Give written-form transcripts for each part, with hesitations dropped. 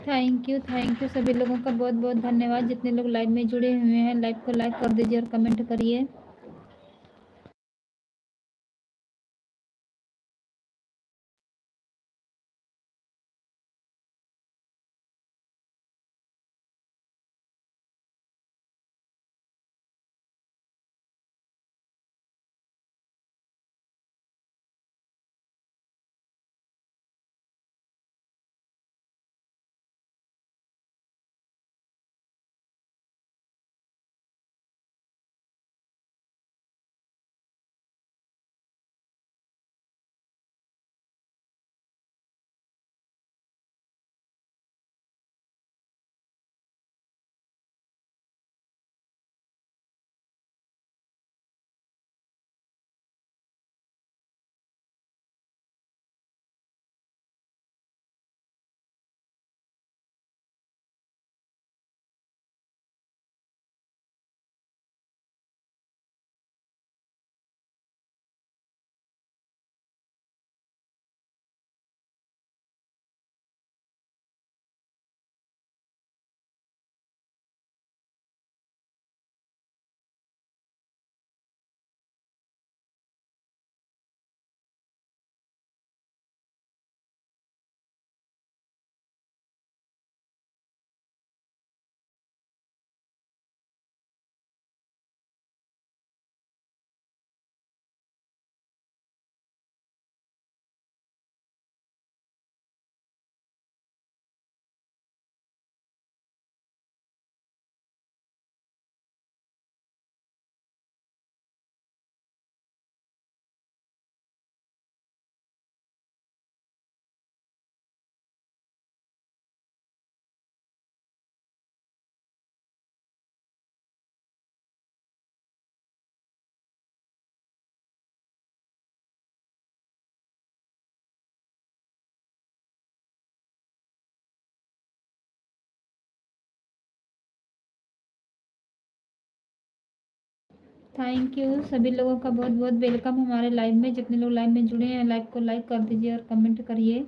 Thank you सभी लोगों का बहुत बहुत धन्यवाद। जितने लोग लाइव में जुड़े हुए हैं, लाइव को लाइक कर दीजिए और कमेंट करिए। थैंक यू सभी लोगों का बहुत बहुत वेलकम हमारे लाइव में। जितने लोग लाइव में जुड़े हैं, लाइव को लाइक कर दीजिए और कमेंट करिए।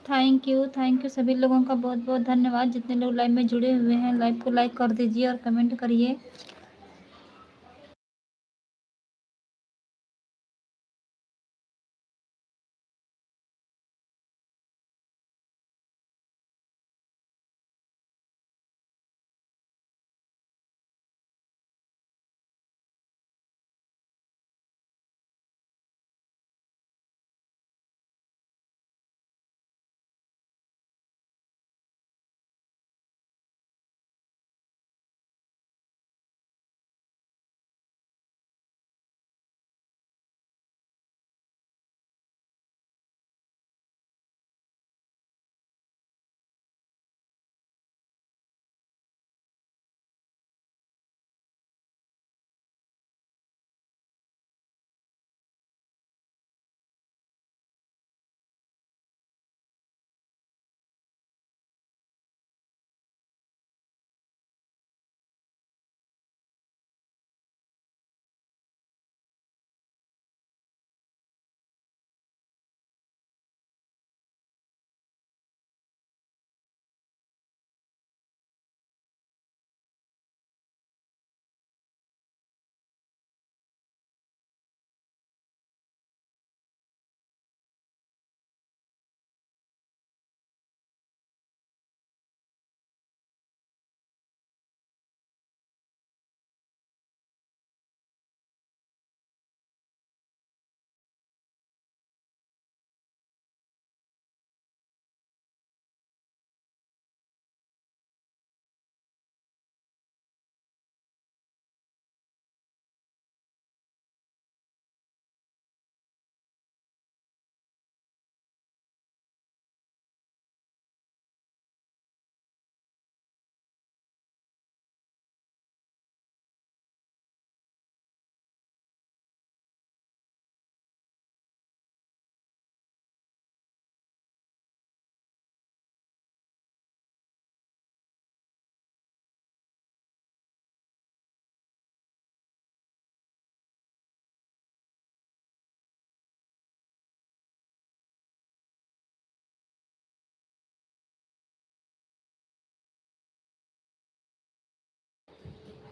थैंक यू सभी लोगों का बहुत बहुत धन्यवाद। जितने लोग लाइव में जुड़े हुए हैं, लाइव को लाइक कर दीजिए और कमेंट करिए।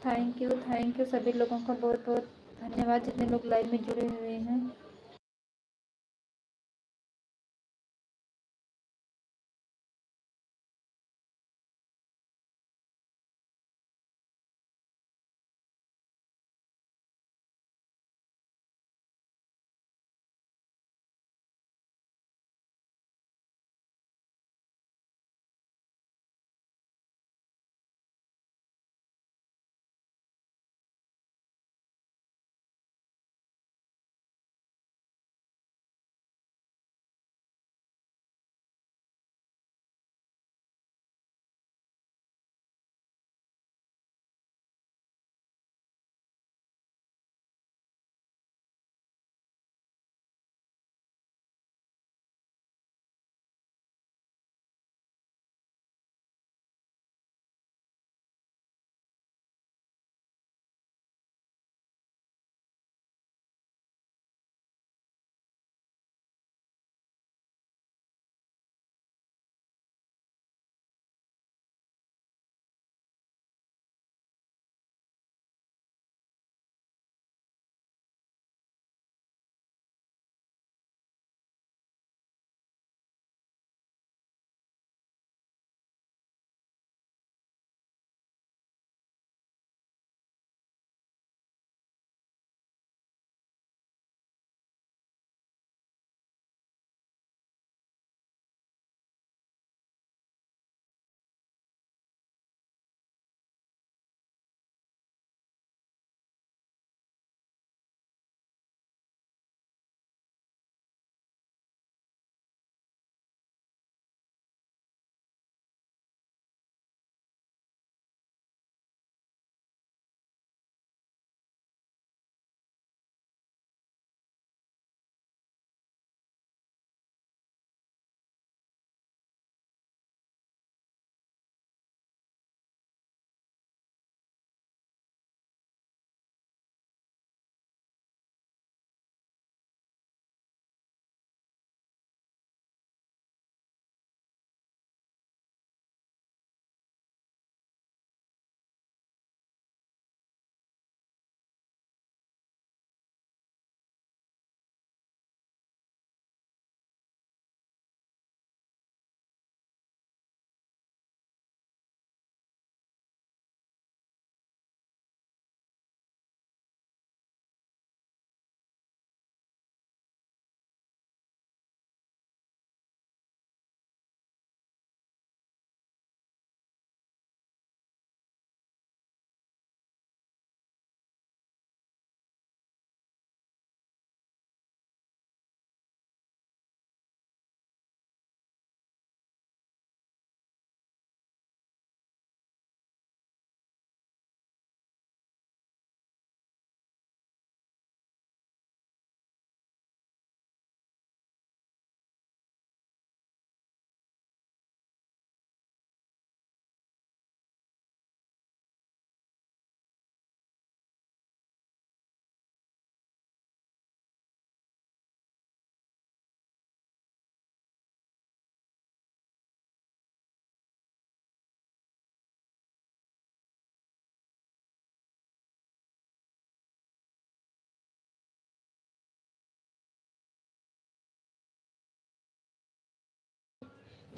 थैंक यू सभी लोगों का बहुत बहुत धन्यवाद। जितने लोग लाइव में जुड़े हुए हैं।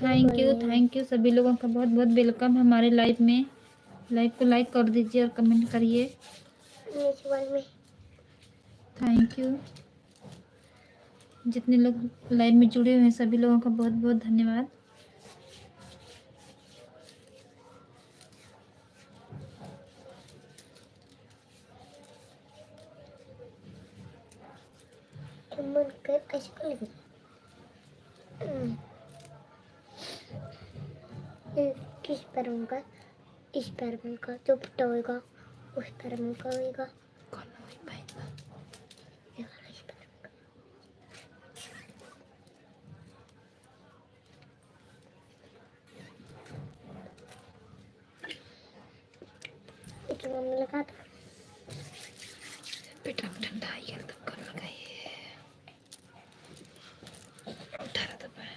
थैंक यू सभी लोगों का बहुत बहुत वेलकम हमारे लाइव में। लाइव को लाइक कर दीजिए और कमेंट करिए। Thank you. जितने लोग लाइव में जुड़े हुए हैं सभी लोगों का बहुत बहुत धन्यवाद। किस पर उनका इस पैर में का जो फटा होगा उस पैर में का होगा मम्मी लगा था पेट में ठंडा है यार तब कर लगाइए। उठा रहा था मैं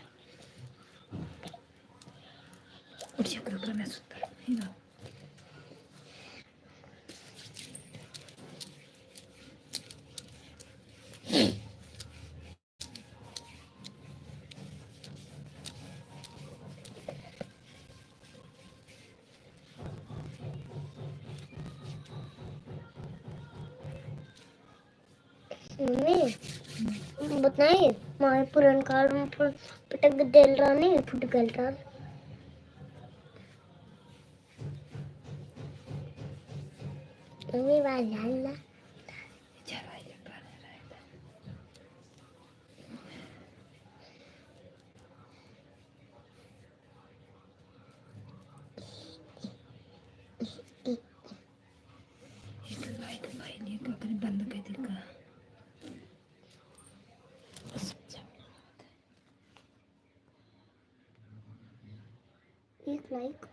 उठ जा कर मैं सुता ही ना। मम्मी बताइए मारे पुरान काल में पटक डेल रहा नहीं फुट गल रहा मम्मी बात जानना चला ये गाने रहेगा। ये तो लाइट भाई ने का कर बंद कर देगा। एक लाइक